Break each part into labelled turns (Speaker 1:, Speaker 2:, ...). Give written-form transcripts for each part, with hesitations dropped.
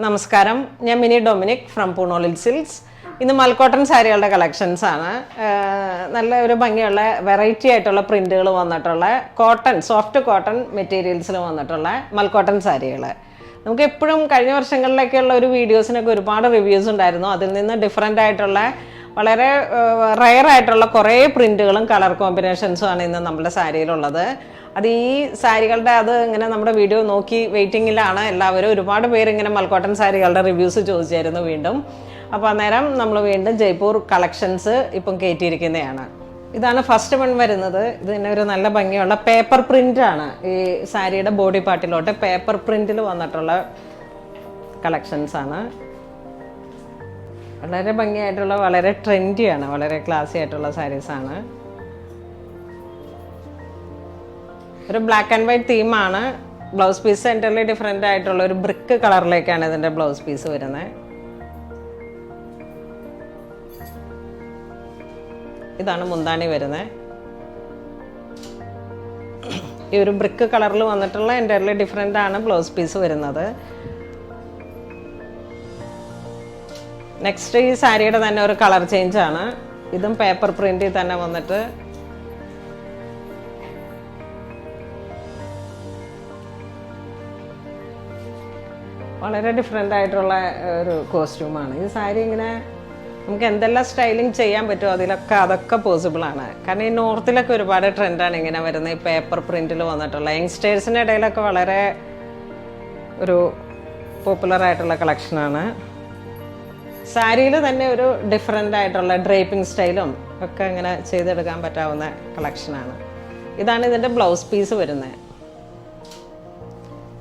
Speaker 1: നമസ്കാരം, ഞാൻ mini Dominic from പൂണോളിൽ silks. ഇന്ന് മൽക്കോട്ടൺ സാരികളുടെ കളക്ഷൻസ് ആണ്. നല്ല ഒരു ഭംഗിയുള്ള വെറൈറ്റി ആയിട്ടുള്ള പ്രിന്റുകൾ വന്നിട്ടുള്ള സോഫ്റ്റ് കോട്ടൺ മെറ്റീരിയൽസിൽ വന്നിട്ടുള്ള മൽക്കോട്ടൺ സാരികൾ. നമുക്ക് എപ്പോഴും കഴിഞ്ഞ വർഷങ്ങളിലൊക്കെയുള്ള ഒരു വീഡിയോസിനൊക്കെ ഒരുപാട് റിവ്യൂസ് ഉണ്ടായിരുന്നു. അതിൽ നിന്ന് ഡിഫറെൻ്റ് ആയിട്ടുള്ള വളരെ റെയർ ആയിട്ടുള്ള കുറേ പ്രിന്റുകളും കളർ കോമ്പിനേഷൻസും ആണ് ഇന്ന് നമ്മുടെ സാരിയിലുള്ളത്. അത് ഈ സാരികളുടെ ഇങ്ങനെ നമ്മുടെ വീഡിയോ നോക്കി വെയിറ്റിങ്ങിലാണ് എല്ലാവരും. ഒരുപാട് പേര് ഇങ്ങനെ മൽക്കോട്ടൺ സാരികളുടെ റിവ്യൂസ് ചോദിച്ചായിരുന്നു വീണ്ടും. അപ്പോൾ അന്നേരം നമ്മൾ വീണ്ടും ജയ്പൂർ കളക്ഷൻസ് ഇപ്പം കയറ്റിയിരിക്കുന്നതാണ്. ഇതാണ് ഫസ്റ്റ് വൺ വരുന്നത്. ഇതിന് ഒരു നല്ല ഭംഗിയുള്ള പേപ്പർ പ്രിന്റ് ആണ്. ഈ സാരിയുടെ ബോഡി പാർട്ടിലോട്ട് പേപ്പർ പ്രിന്റിൽ വന്നിട്ടുള്ള കളക്ഷൻസ് ആണ്. വളരെ ഭംഗിയായിട്ടുള്ള, വളരെ ട്രെൻഡിയാണ്, വളരെ ക്ലാസി ആയിട്ടുള്ള സാരീസാണ്. ഒരു ബ്ലാക്ക് ആൻഡ് വൈറ്റ് തീമാണ്. ബ്ലൗസ് പീസ് എൻ്റർലി ഡിഫറെൻ്റ് ആയിട്ടുള്ള ഒരു ബ്രിക്ക് കളറിലേക്കാണ് ഇതിൻ്റെ ബ്ലൗസ് പീസ് വരുന്നത്. ഇതാണ് മുന്താണി വരുന്നത്. ഈ ഒരു ബ്രിക്ക് കളറിൽ വന്നിട്ടുള്ള എൻ്റർലി ഡിഫറെൻ്റ് ആണ് ബ്ലൗസ് പീസ് വരുന്നത്. നെക്സ്റ്റ് ഈ സാരിയുടെ തന്നെ ഒരു കളർ ചേഞ്ച് ആണ്. ഇതും പേപ്പർ പ്രിന്റിൽ തന്നെ വന്നിട്ട് വളരെ ഡിഫറെൻ്റ് ആയിട്ടുള്ള ഒരു കോസ്റ്റ്യൂമാണ്. ഈ സാരി ഇങ്ങനെ നമുക്ക് എന്തെല്ലാം സ്റ്റൈലിങ് ചെയ്യാൻ പറ്റുമോ അതൊക്കെ പോസിബിളാണ്. കാരണം ഈ നോർത്തിലൊക്കെ ഒരുപാട് ട്രെൻഡാണ് ഇങ്ങനെ വരുന്നത്. ഈ പേപ്പർ പ്രിന്റിൽ വന്നിട്ടുള്ള യങ്സ്റ്റേഴ്സിൻ്റെ ഇടയിലൊക്കെ വളരെ ഒരു പോപ്പുലർ ആയിട്ടുള്ള കളക്ഷനാണ്. സാരിയിൽ തന്നെ ഒരു ഡിഫറെൻ്റ് ആയിട്ടുള്ള ഡ്രേപ്പിംഗ് സ്റ്റൈലും ഒക്കെ ഇങ്ങനെ ചെയ്തെടുക്കാൻ പറ്റാവുന്ന കളക്ഷനാണ്. ഇതാണ് ഇതിൻ്റെ ബ്ലൗസ് പീസ് വരുന്നത്.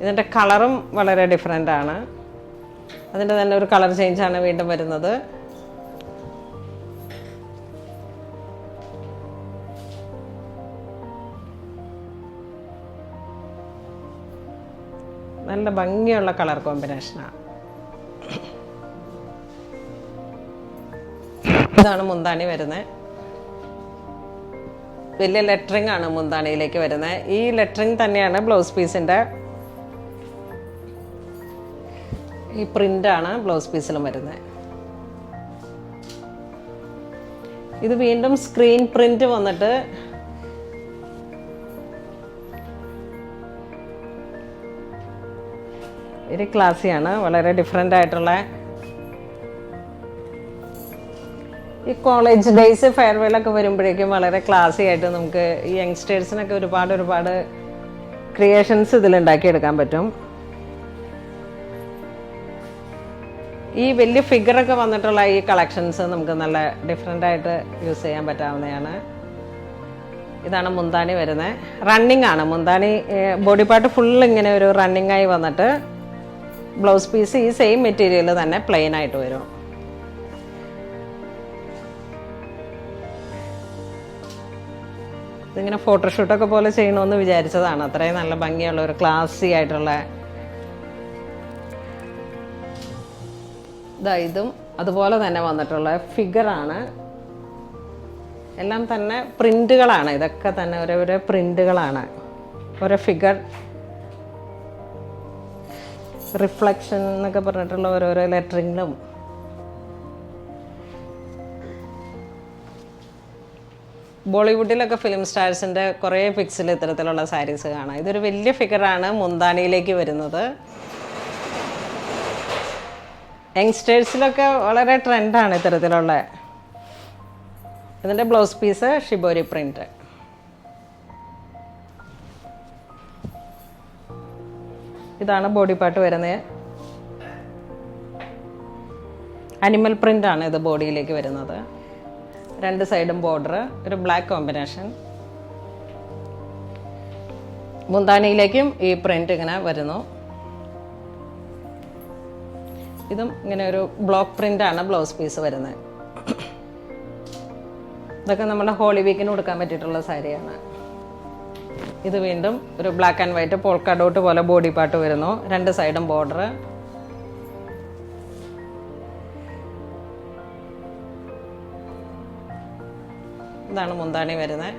Speaker 1: ഇതിൻ്റെ കളറും വളരെ ഡിഫറെൻ്റ് ആണ്. അതിൻ്റെ തന്നെ ഒരു കളർ ചേഞ്ചാണ് വീണ്ടും വരുന്നത്. നല്ല ഭംഗിയുള്ള കളർ കോമ്പിനേഷനാണ്. ഇതാണ് മുന്താണി വരുന്നത്. വലിയ ലെറ്ററിങ് ആണ് മുന്താണിയിലേക്ക് വരുന്നത്. ഈ ലെറ്ററിങ് തന്നെയാണ് ബ്ലൗസ് പീസിൻ്റെ ഈ പ്രിൻ്റാണ് ബ്ലൗസ് പീസിലും വരുന്നത്. ഇത് വീണ്ടും സ്ക്രീൻ പ്രിന്റ് വന്നിട്ട് ഒരു ക്ലാസ്സിയാണ്. വളരെ ഡിഫറെൻ്റ് ആയിട്ടുള്ള ഈ കോളേജ് ഡേയ്സ് ഫെയർവെല്ലൊക്കെ വരുമ്പോഴേക്കും വളരെ ക്ലാസി ആയിട്ട് നമുക്ക് ഈ യങ്സ്റ്റേഴ്സിനൊക്കെ ഒരുപാട് ക്രിയേഷൻസ് ഇതിലുണ്ടാക്കിയെടുക്കാൻ പറ്റും. ഈ വലിയ ഫിഗറൊക്കെ വന്നിട്ടുള്ള ഈ കളക്ഷൻസ് നമുക്ക് നല്ല ഡിഫറെൻ്റ് ആയിട്ട് യൂസ് ചെയ്യാൻ പറ്റാവുന്നതാണ്. ഇതാണ് മുന്താണി വരുന്നത്. റണ്ണിങ് ആണ് മുന്താണി. ബോഡി പാർട്ട് ഫുൾ ഇങ്ങനെ ഒരു റണ്ണിങ് ആയി വന്നിട്ട് ബ്ലൗസ് പീസ് ഈ സെയിം മെറ്റീരിയൽ തന്നെ പ്ലെയിൻ ആയിട്ട് വരും. ഇതിങ്ങനെ ഫോട്ടോഷൂട്ടൊക്കെ പോലെ ചെയ്യണമെന്ന് വിചാരിച്ചതാണ്. അത്രയും നല്ല ഭംഗിയുള്ള ഒരു ക്ലാസി ആയിട്ടുള്ള ഇതും അതുപോലെ തന്നെ വന്നിട്ടുള്ള ഫിഗറാണ്. എല്ലാം തന്നെ പ്രിന്റുകളാണ്. ഇതൊക്കെ തന്നെ ഓരോ പ്രിന്റുകളാണ്. ഓരോ ഫിഗർ റിഫ്ലക്ഷൻ എന്നൊക്കെ പറഞ്ഞിട്ടുള്ള ഓരോരോ ലെറ്ററിങ്ങിലും ബോളിവുഡിലൊക്കെ ഫിലിം സ്റ്റാർസിൻ്റെ കുറേ പിക്സിൽ ഇത്തരത്തിലുള്ള സാരീസ് കാണാം. ഇതൊരു വലിയ ഫിഗറാണ് മുന്താണിയിലേക്ക് വരുന്നത്. യങ്സ്റ്റേഴ്സിലൊക്കെ വളരെ ട്രെൻഡാണ് ഇത്തരത്തിലുള്ള. ഇതിൻ്റെ ബ്ലൗസ് പീസ് ഷിബോരി പ്രിന്റ്. ഇതാണ് ബോഡി പാർട്ട് വരുന്നത്. അനിമൽ പ്രിന്റ് ആണ് ഇത് ബോഡിയിലേക്ക് വരുന്നത്. രണ്ട് സൈഡും ബോർഡർ, ഒരു ബ്ലാക്ക് കോമ്പിനേഷൻ. മുന്താണിയിലേക്കും ഈ പ്രിന്റ് ഇങ്ങനെ വരുന്നു. ഇതും ഇങ്ങനെ ഒരു ബ്ലോക്ക് പ്രിന്റ് ആണ് ബ്ലൗസ് പീസ് വരുന്നത്. ഇതൊക്കെ നമ്മുടെ ഹോളി വീക്കിന് കൊടുക്കാൻ പറ്റിയിട്ടുള്ള സാരിയാണ്. ഇത് വീണ്ടും ഒരു black and white polka dot പോലെ ബോഡി പാർട്ട് വരുന്നു. രണ്ട് സൈഡും ബോർഡർ. ഇതാണ് മുന്താണി വരുന്നത്.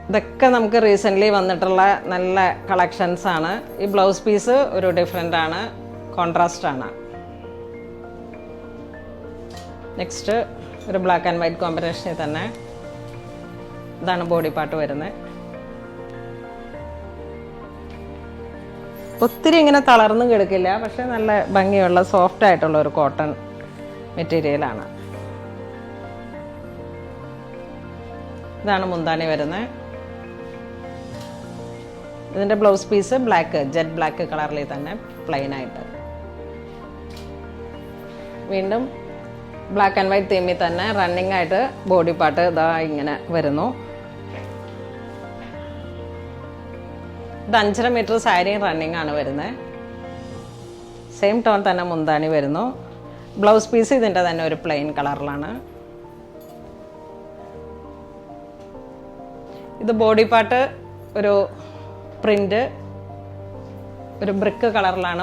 Speaker 1: ഇതൊക്കെ നമുക്ക് റീസെൻ്റ്ലി വന്നിട്ടുള്ള നല്ല കളക്ഷൻസ് ആണ്. ഈ ബ്ലൗസ് പീസ് ഒരു ഡിഫറെൻ്റ് ആണ്, കോൺട്രാസ്റ്റ് ആണ്. നെക്സ്റ്റ് ഒരു ബ്ലാക്ക് ആൻഡ് വൈറ്റ് കോമ്പിനേഷനിൽ തന്നെ ഇതാണ് ബോഡി പാർട്ട് വരുന്നത്. ഒത്തിരി ഇങ്ങനെ തളർന്നും കിടക്കില്ല, പക്ഷെ നല്ല ഭംഗിയുള്ള സോഫ്റ്റ് ആയിട്ടുള്ള ഒരു കോട്ടൺ മെറ്റീരിയലാണ്. ഇതാണ് മുന്താണി വരുന്നത്. ഇതിൻ്റെ blouse piece black, jet black കളറിൽ തന്നെ പ്ലെയിൻ ആയിട്ട്. വീണ്ടും ബ്ലാക്ക് ആൻഡ് വൈറ്റ് തീമിൽ തന്നെ റണ്ണിങ് ആയിട്ട് ബോഡി പാർട്ട് ഇതാ ഇങ്ങനെ വരുന്നു. ഇത് 5.5 മീറ്റർ സാരിയും റണ്ണിങ് ആണ് വരുന്നത്. സെയിം ടോൺ തന്നെ മുന്താണി വരുന്നു. ബ്ലൗസ് പീസ് ഇതിൻ്റെ തന്നെ ഒരു പ്ലെയിൻ കളറിലാണ്. ഇത് ബോഡി പാർട്ട് ഒരു പ്രിൻ്റ് ഒരു ബ്രിക്ക് കളറിലാണ്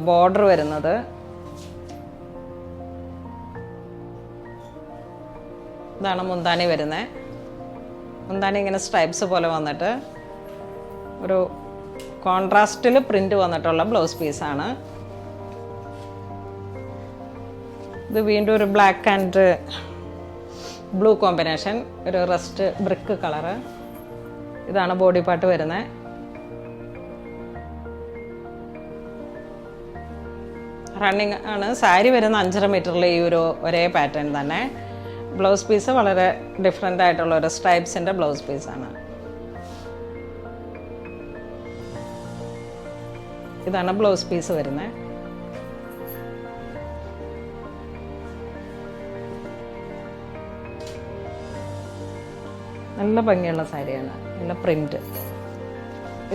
Speaker 1: ബോർഡർ വരുന്നത്. ഇതാണ് മുന്താണി വരുന്നത്. മുന്താണി ഇങ്ങനെ സ്ട്രൈപ്സ് പോലെ വന്നിട്ട് ഒരു കോൺട്രാസ്റ്റിൽ പ്രിൻ്റ് വന്നിട്ടുള്ള ബ്ലൗസ് പീസാണ്. ഇത് വീണ്ടും ഒരു ബ്ലാക്ക് ആൻഡ് ബ്ലൂ കോമ്പിനേഷൻ, ഒരു റസ്റ്റ് ബ്രിക്ക് കളറ്. ഇതാണ് ബോഡി പാർട്ട് വരുന്നത്. റണ്ണിങ് ആണ്. സാരി വരുന്ന 5.5 മീറ്ററിൽ ഈ ഒരു ഒരേ പാറ്റേൺ തന്നെ. ബ്ലൗസ് പീസ് വളരെ ഡിഫറെൻ്റ് ആയിട്ടുള്ള ഒരു സ്ട്രൈപ്സിൻ്റെ ബ്ലൗസ് പീസാണ്. ഇതാണ് ബ്ലൗസ് പീസ് വരുന്നത്. നല്ല ഭംഗിയുള്ള സാരിയാണ്, നല്ല പ്രിന്റ്.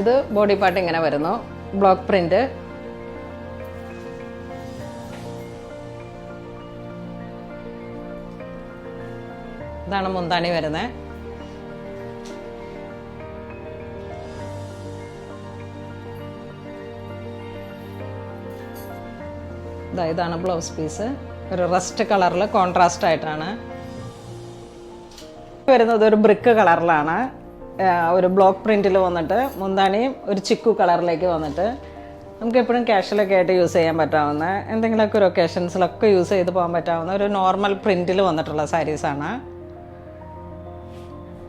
Speaker 1: ഇത് ബോഡി പാർട്ട് ഇങ്ങനെ വരുന്നു, ബ്ലോക്ക് പ്രിന്റ്. ഇതാണ് മുന്താണി വരുന്നത്. ഇതാണ് ബ്ലൗസ് പീസ്, ഒരു റസ്റ്റ് കളറിൽ കോൺട്രാസ്റ്റ് ആയിട്ടാണ് വരുന്നത്. ഒരു ബ്രിക്ക് കളറിലാണ്, ഒരു ബ്ലോക്ക് പ്രിന്റിൽ വന്നിട്ട് മുന്താണിയും ഒരു ചിക്കു കളറിലേക്ക് വന്നിട്ട് നമുക്ക് എപ്പോഴും ക്യാഷ്വലൊക്കെ ആയിട്ട് യൂസ് ചെയ്യാൻ പറ്റാവുന്ന, എന്തെങ്കിലുമൊക്കെ ഒരു ഒക്കേഷൻസിലൊക്കെ യൂസ് ചെയ്ത് പോകാൻ പറ്റാവുന്ന ഒരു നോർമൽ പ്രിന്റിൽ വന്നിട്ടുള്ള സാരീസാണ്.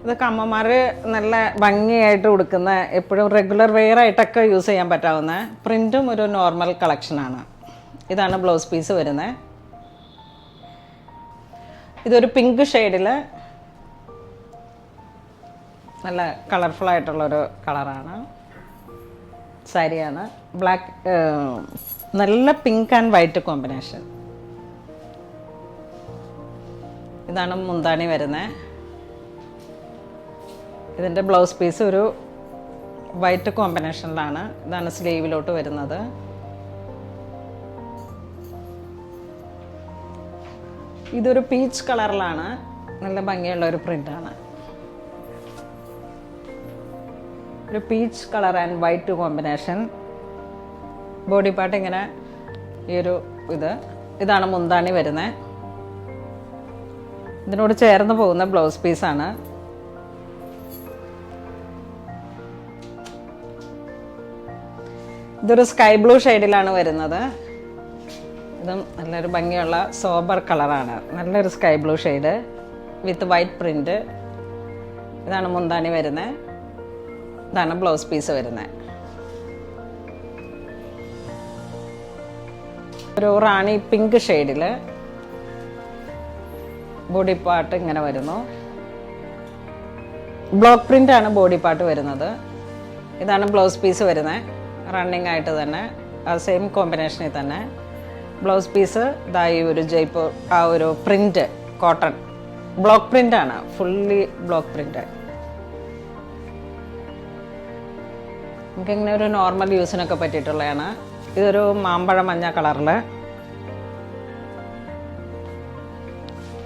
Speaker 1: ഇതൊക്കെ അമ്മമാർ നല്ല ഭംഗിയായിട്ട് ഉടുക്കുന്ന, എപ്പോഴും റെഗുലർ വെയർ ആയിട്ടൊക്കെ യൂസ് ചെയ്യാൻ പറ്റാവുന്ന പ്രിന്റും ഒരു നോർമൽ കളക്ഷനാണ്. ഇതാണ് ബ്ലൗസ് പീസ് വരുന്നത്. ഇതൊരു പിങ്ക് ഷെയ്ഡിൽ നല്ല കളർഫുൾ ആയിട്ടുള്ളൊരു കളറാണ്, സാരിയാണ്. ബ്ലാക്ക്, നല്ല പിങ്ക് ആൻഡ് വൈറ്റ് കോമ്പിനേഷൻ. ഇതാണ് മുന്താണി വരുന്നത്. ഇതിൻ്റെ ബ്ലൗസ് പീസ് ഒരു വൈറ്റ് കോമ്പിനേഷനിലാണ്. ഇതാണ് സ്ലീവിലോട്ട് വരുന്നത്. ഇതൊരു പീച്ച് കളറിലാണ്, നല്ല ഭംഗിയുള്ള ഒരു പ്രിൻ്റാണ്. ഒരു peach colour and white combination. Body part ഇങ്ങനെ ഈ ഒരു ഇതാണ് മുന്താണി വരുന്നത്. ഇതിനോട് ചേർന്ന് പോകുന്ന ബ്ലൗസ് പീസാണ്. ഇതൊരു സ്കൈ ബ്ലൂ ഷെയ്ഡിലാണ് വരുന്നത്. ഇതും നല്ലൊരു ഭംഗിയുള്ള സോബർ കളറാണ്, നല്ലൊരു സ്കൈ ബ്ലൂ ഷെയ്ഡ് വിത്ത് വൈറ്റ് പ്രിന്റ്. ഇതാണ് മുന്താണി വരുന്നത്. ഇതാണ് ബ്ലൗസ് പീസ് വരുന്നത്. ഒരു റാണി പിങ്ക് ഷെയ്ഡിൽ ബോഡി പാർട്ട് ഇങ്ങനെ വരുന്നു. ബ്ലോക്ക് പ്രിന്റ് ആണ് ബോഡി പാർട്ട് വരുന്നത്. ഇതാണ് ബ്ലൗസ് പീസ് വരുന്നത്. റണ്ണിങ് ആയിട്ട് തന്നെ ആ സെയിം കോമ്പിനേഷനിൽ തന്നെ ബ്ലൗസ് പീസ് ഇതായി ഒരു ജയ്പൂർ ആ ഒരു പ്രിന്റ് കോട്ടൺ ബ്ലോക്ക് പ്രിന്റ് ആണ്, ഫുള്ളി ബ്ലോക്ക് പ്രിന്റ്. നമുക്കിങ്ങനെ ഒരു നോർമൽ യൂസിനൊക്കെ പറ്റിയിട്ടുള്ളതാണ്. ഇതൊരു മാമ്പഴ മഞ്ഞ കളറിൽ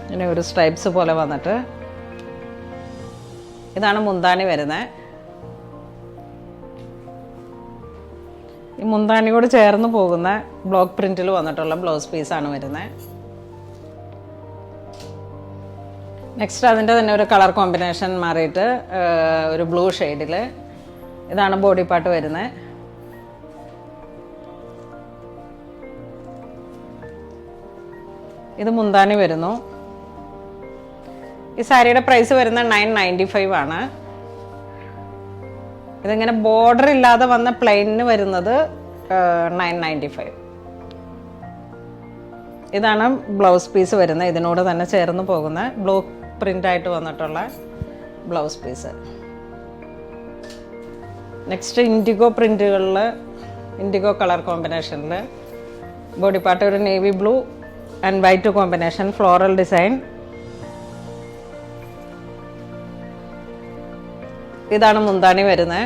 Speaker 1: ഇങ്ങനെ ഒരു സ്ട്രൈപ്സ് പോലെ വന്നിട്ട് ഇതാണ് മുന്താണി വരുന്നത്. ഈ മുന്താണിയോട് ചേർന്ന് പോകുന്ന ബ്ലോക്ക് പ്രിന്റിൽ വന്നിട്ടുള്ള ബ്ലൗസ് പീസാണ് വരുന്നത്. നെക്സ്റ്റ് അതിൻ്റെ തന്നെ ഒരു കളർ കോമ്പിനേഷൻ മാറിയിട്ട് ഒരു ബ്ലൂ ഷെയ്ഡിൽ. ഇതാണ് ബോഡി പാർട്ട് വരുന്നത്. ഇത് മുന്താണി വരുന്നു. ഈ സാരിയുടെ പ്രൈസ് വരുന്നത് 995 ആണ്. ഇതിങ്ങനെ ബോർഡർ ഇല്ലാതെ വന്ന പ്ലെയിനിന് വരുന്നത് 995. ഇതാണ് ബ്ലൗസ് പീസ് വരുന്നത്. ഇതിനോട് തന്നെ ചേർന്ന് പോകുന്ന ബ്ലോക്ക് പ്രിൻ്റ് ആയിട്ട് വന്നിട്ടുള്ള ബ്ലൗസ് പീസ്. നെക്സ്റ്റ് ഇൻഡിഗോ പ്രിൻറ്റുകളിൽ, ഇൻഡിഗോ കളർ കോമ്പിനേഷനിൽ ബോഡി പാർട്ട് ഒരു navy blue and white combination, floral design. ഇതാണ് മുന്താണി വരുന്നത്.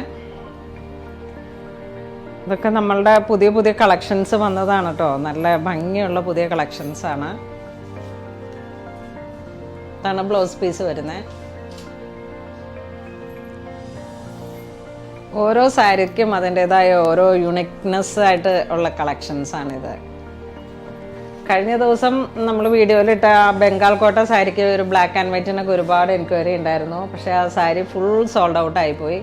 Speaker 1: ഇതൊക്കെ നമ്മളുടെ പുതിയ പുതിയ കളക്ഷൻസ് വന്നതാണ് കേട്ടോ. നല്ല ഭംഗിയുള്ള പുതിയ കളക്ഷൻസ് ആണ്. ഇതാണ് ബ്ലൗസ് പീസ് വരുന്നത്. ഓരോ സാരിക്കും അതിൻ്റെതായ ഓരോ യുണിക്നെസ് ആയിട്ട് ഉള്ള കളക്ഷൻസ് ആണിത്. കഴിഞ്ഞ ദിവസം നമ്മൾ വീഡിയോയിലിട്ട ബംഗാൾ കോട്ട സാരിക്ക് ഒരു ബ്ലാക്ക് ആൻഡ് വൈറ്റിനൊക്കെ ഒരുപാട് എൻക്വയറി ഉണ്ടായിരുന്നു. പക്ഷേ ആ സാരി ഫുൾ സോൾഡ് ഔട്ട് ആയിപ്പോയി.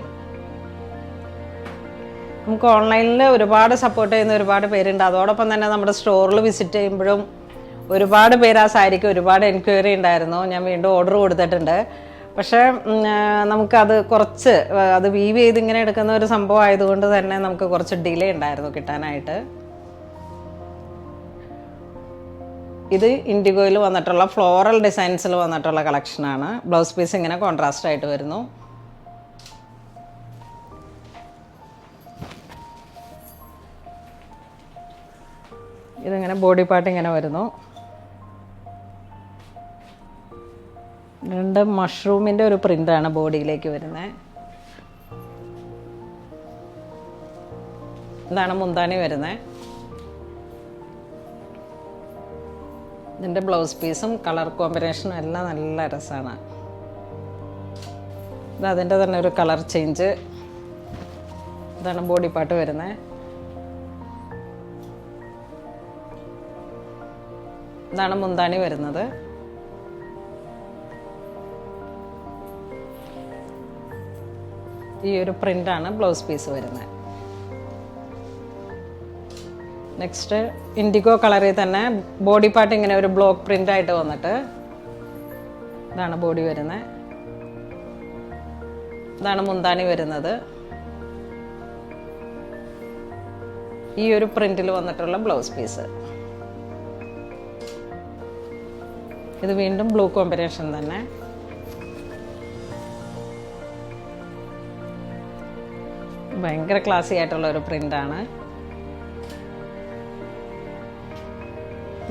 Speaker 1: നമുക്ക് ഓൺലൈനിൽ ഒരുപാട് സപ്പോർട്ട് ചെയ്യുന്ന ഒരുപാട് പേരുണ്ട്. അതോടൊപ്പം തന്നെ നമ്മുടെ സ്റ്റോറിൽ വിസിറ്റ് ചെയ്യുമ്പോഴും ഒരുപാട് പേര് ആ സാരിക്ക് ഒരുപാട് എൻക്വയറി ഉണ്ടായിരുന്നു. ഞാൻ വീണ്ടും ഓർഡർ കൊടുത്തിട്ടുണ്ട്. പക്ഷേ നമുക്കത് കുറച്ച് അത് വീവ് ചെയ്ത് ഇങ്ങനെ എടുക്കുന്ന ഒരു സംഭവം ആയതുകൊണ്ട് തന്നെ നമുക്ക് കുറച്ച് ഡിലേ ഉണ്ടായിരുന്നു കിട്ടാനായിട്ട്. ഇത് ഇൻഡിഗോയിൽ വന്നിട്ടുള്ള ഫ്ലോറൽ ഡിസൈൻസിൽ വന്നിട്ടുള്ള കളക്ഷനാണ്. ബ്ലൗസ് പീസ് ഇങ്ങനെ കോൺട്രാസ്റ്റ് ആയിട്ട് വരുന്നു. ഇതിങ്ങനെ ബോഡി പാർട്ട് ഇങ്ങനെ വരുന്നു. രണ്ട് മഷ്റൂമിൻ്റെ ഒരു പ്രിൻ്റാണ് ബോഡിയിലേക്ക് വരുന്നത്. ഇതാണ് മുന്താണി വരുന്നത്. ഇതിൻ്റെ ബ്ലൗസ് പീസും കളർ കോമ്പിനേഷനും എല്ലാം നല്ല രസമാണ്. ഇത് അതിൻ്റെ തന്നെ ഒരു കളർ ചേഞ്ച്. ഇതാണ് ബോഡി പാർട്ട് വരുന്നത്. ഇതാണ് മുന്താണി വരുന്നത്. ഈ ഒരു പ്രിൻ്റാണ് ബ്ലൗസ് പീസ് വരുന്നത്. നെക്സ്റ്റ് ഇൻഡിഗോ കളറിൽ തന്നെ ബോഡി പാർട്ട് ഇങ്ങനെ ഒരു ബ്ലോക്ക് പ്രിൻ്റ് ആയിട്ട് വന്നിട്ട് ഇതാണ് ബോഡി വരുന്നത്. ഇതാണ് മുന്താണി വരുന്നത്. ഈ ഒരു പ്രിന്റിൽ വന്നിട്ടുള്ള ബ്ലൗസ് പീസ്. ഇത് വീണ്ടും ബ്ലൂ കോമ്പിനേഷൻ തന്നെ. ഭയങ്കര ക്ലാസി ആയിട്ടുള്ള ഒരു പ്രിൻ്റാണ്.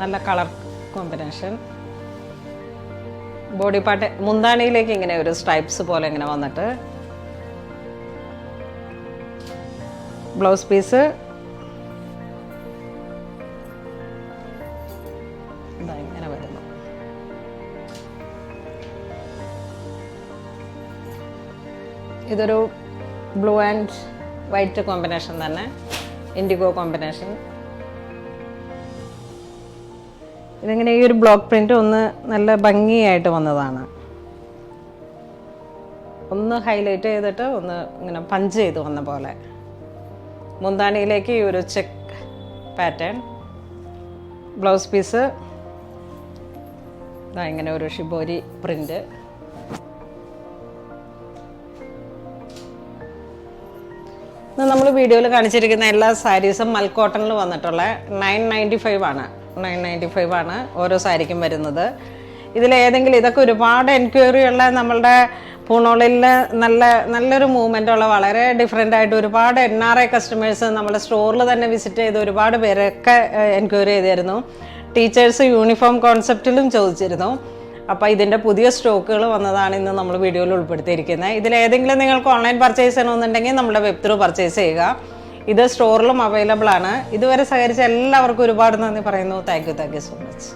Speaker 1: നല്ല കളർ കോമ്പിനേഷൻ. ബോഡി പാർട്ട് മുന്താണിയിലേക്ക് ഇങ്ങനെ ഒരു സ്ട്രൈപ്സ് പോലെ ഇങ്ങനെ വന്നിട്ട് ബ്ലൗസ് പീസ് ഇങ്ങനെ വരുന്നു. ഇതൊരു ബ്ലൂ ആൻഡ് വൈറ്റ് കോമ്പിനേഷൻ തന്നെ, ഇൻഡിഗോ കോമ്പിനേഷൻ. ഇതിങ്ങനെ ഈ ഒരു ബ്ലോക്ക് പ്രിൻ്റ് ഒന്ന് നല്ല ഭംഗിയായിട്ട് വന്നതാണ്. ഒന്ന് ഹൈലൈറ്റ് ചെയ്തിട്ട് ഒന്ന് ഇങ്ങനെ പഞ്ച് ചെയ്ത് വന്ന പോലെ. മുന്താണിയിലേക്ക് ഈ ഒരു ചെക്ക് പാറ്റേൺ. ബ്ലൗസ് പീസ് ഇങ്ങനെ ഒരു ഷിബോരി പ്രിൻ്റ്. നമ്മൾ വീഡിയോയിൽ കാണിച്ചിരിക്കുന്ന എല്ലാ സാരീസും മൽക്കോട്ടണിൽ വന്നിട്ടുള്ള 995 ആണ്. 995 ആണ് ഓരോ സാരിക്കും വരുന്നത്. ഇതിലേതെങ്കിലും ഇതൊക്കെ ഒരുപാട് എൻക്വയറി ഉള്ള നമ്മളുടെ പൂണോളിൽ നല്ലൊരു മൂവ്മെൻ്റ് ഉള്ള വളരെ ഡിഫറെൻ്റ് ആയിട്ട് ഒരുപാട് NRI കസ്റ്റമേഴ്സ് നമ്മുടെ സ്റ്റോറിൽ തന്നെ വിസിറ്റ് ചെയ്ത് ഒരുപാട് പേരൊക്കെ എൻക്വയറി ചെയ്തിരുന്നു. ടീച്ചേഴ്സ് യൂണിഫോം കോൺസെപ്റ്റിലും ചോദിച്ചിരുന്നു. അപ്പോൾ ഇതിൻ്റെ പുതിയ സ്റ്റോക്കുകൾ വന്നതാണ് ഇന്ന് നമ്മൾ വീഡിയോയിൽ ഉൾപ്പെടുത്തിയിരിക്കുന്നത്. ഇതിലേതെങ്കിലും നിങ്ങൾക്ക് ഓൺലൈൻ പർച്ചേസ് ചെയ്യണമെന്നുണ്ടെങ്കിൽ നമ്മുടെ വെബ് ത്രൂ പർച്ചേസ് ചെയ്യുക. ഇത് സ്റ്റോറിലും അവൈലബിൾ ആണ്. ഇതുവരെ സഹകരിച്ച എല്ലാവർക്കും ഒരുപാട് നന്ദി പറയുന്നു. Thank you so much.